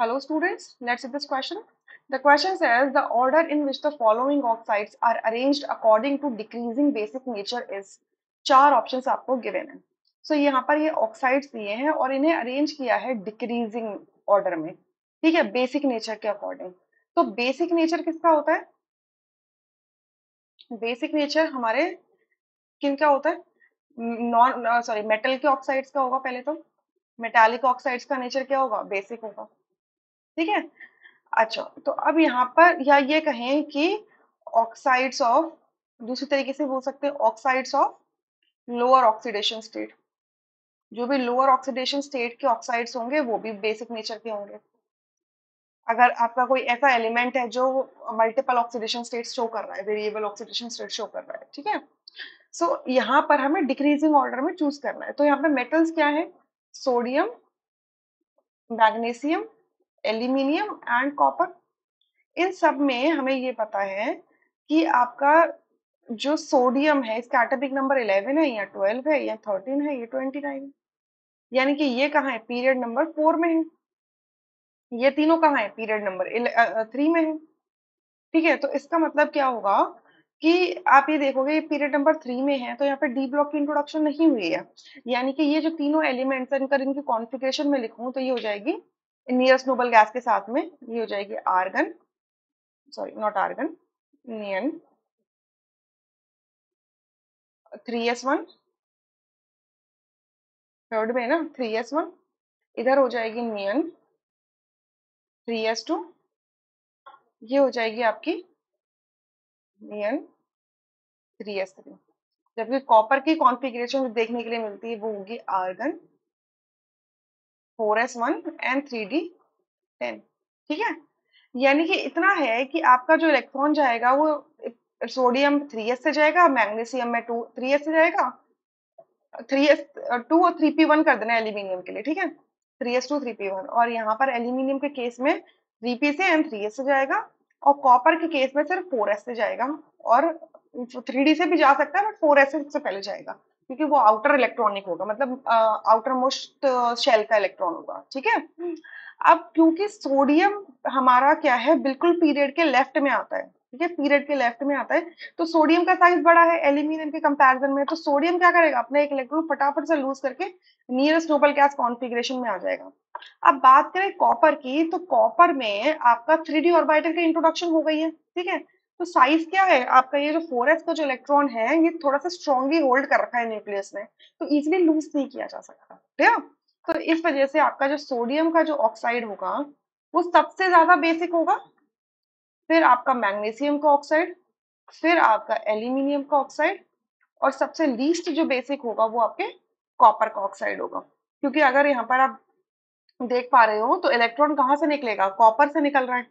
Hello students, let's see this question. The question says the order in which the following oxides are arranged according to decreasing basic nature is. चार options आपको given है. सो यहाँ पर ये oxides दिए हैं और इन्हें अरेंज किया है डिक्रीजिंग ऑर्डर में. ठीक है, बेसिक नेचर के अकॉर्डिंग. तो बेसिक नेचर किसका होता है? बेसिक नेचर हमारे किनका होता है? नॉन सॉरी मेटल के ऑक्साइड्स का होगा पहले तो. मेटालिक ऑक्साइड्स का नेचर क्या होगा? बेसिक होगा. ठीक है. अच्छा, तो अब यहाँ पर या ये कहें कि ऑक्साइड्स ऑफ, दूसरी तरीके से बोल सकते हैं oxides of lower oxidation state. जो भी लोअर ऑक्सीडेशन स्टेट के ऑक्साइड्स होंगे वो भी बेसिक नेचर के होंगे. अगर आपका कोई ऐसा एलिमेंट है जो मल्टीपल ऑक्सीडेशन स्टेट शो कर रहा है, वेरिएबल ऑक्सीडेशन स्टेट शो कर रहा है, ठीक है. सो यहाँ पर हमें डिक्रीजिंग ऑर्डर में चूज करना है. तो यहाँ पे मेटल्स क्या है? Sodium, magnesium, aluminium and copper. इन सब में हमें ये पता है कि आपका जो सोडियम है इसका एटॉमिक नंबर 11 है या 12 है या 13 है या 29 है. यानी कि ये कहाँ है? पीरियड नंबर 4 में है. ये तीनों कहाँ है? पीरियड नंबर 3 में है. ठीक है, तो इसका मतलब क्या होगा कि आप ये देखोगे ये पीरियड नंबर 3 में है तो यहाँ पे डी ब्लॉक की इंट्रोडक्शन नहीं हुई है. यानी कि ये जो तीनों एलिमेंट्स है इनका इनकी कॉन्फ़िगरेशन में लिखूं तो ये हो जाएगी नियरेस्ट नोबल गैस के साथ में ये हो जाएगी argon, sorry not argon, neon 3s1. Third में है ना 3s1. इधर हो जाएगी नियन 3s2. ये हो जाएगी आपकी नियन 3s3. जबकि कॉपर की कॉन्फ़िगरेशन देखने के लिए मिलती है वो होगी आर्गन 4s1 एंड 3d10. ठीक है, यानी कि इतना है कि आपका जो इलेक्ट्रॉन जाएगा वो सोडियम 3s से जाएगा, मैग्नीशियम में 3s से जाएगा. 3s 2 और 3p1 कर देना एल्यूमिनियम के लिए. ठीक है, 3s2 3p1. और यहाँ पर एल्यूमिनियम के केस में 3p से एंड 3s से जाएगा और कॉपर के केस में सिर्फ 4s से जाएगा. और 3d से भी जा सकता है बट 4s से सबसे पहले जाएगा क्योंकि वो आउटर इलेक्ट्रॉनिक होगा, मतलब आउटर मोस्ट शेल का इलेक्ट्रॉन होगा. ठीक है. अब क्योंकि सोडियम हमारा क्या है, बिल्कुल पीरियड के लेफ्ट में आता है. ठीक है, पीरियड के लेफ्ट में आता है तो सोडियम का साइज बड़ा है एल्यूमिनियम के कंपैरिजन में. तो सोडियम क्या करेगा? अपना एक इलेक्ट्रॉन फटाफट से लूज करके नियरेस्ट नोबल गैस कॉन्फ़िगरेशन में आ जाएगा. अब बात करें कॉपर की तो कॉपर में आपका 3d ऑर्बिटल की इंट्रोडक्शन हो गई है. ठीक है, तो साइज क्या है आपका? ये जो 4s का जो इलेक्ट्रॉन है ये थोड़ा सा स्ट्रांगली होल्ड कर रखा है न्यूक्लियस में, तो इजिली लूज नहीं किया जा सकता. ठीक है, तो इस वजह से आपका जो सोडियम का जो ऑक्साइड होगा वो सबसे ज्यादा बेसिक होगा, फिर आपका मैग्नीशियम का ऑक्साइड, फिर आपका एल्यूमिनियम का ऑक्साइड और सबसे लीस्ट जो बेसिक होगा वो आपके कॉपर का ऑक्साइड होगा. क्योंकि अगर यहाँ पर आप देख पा रहे हो तो इलेक्ट्रॉन कहाँ से निकलेगा? कॉपर से निकल रहा है.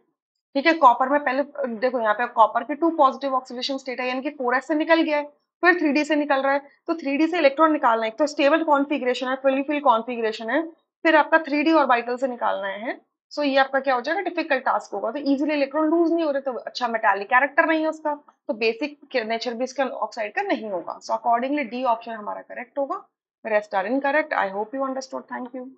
ठीक है, कॉपर में पहले देखो यहाँ पे कॉपर के 2 पॉजिटिव ऑक्सीडेशन स्टेट है यानी कि 4s से निकल गया है, फिर 3d से निकल रहा है. तो 3d से इलेक्ट्रॉन निकालना है, एक तो स्टेबल कॉन्फ़िगरेशन है, फुली फिल कॉन्फ़िगरेशन है, फिर आपका 3d ऑर्बिटल से निकालना है. सो ये आपका क्या हो जाएगा? डिफिकल्ट टास्क होगा. तो इजीली इलेक्ट्रॉन लूज नहीं हो रहे तो अच्छा मेटालिक कैरेक्टर नहीं है उसका, तो बेसिक नेचर भी इसका ऑक्साइड का नहीं होगा. सो अकॉर्डिंगली डी ऑप्शन हमारा करेक्ट होगा. Rest are incorrect. I hope you understood. Thank you.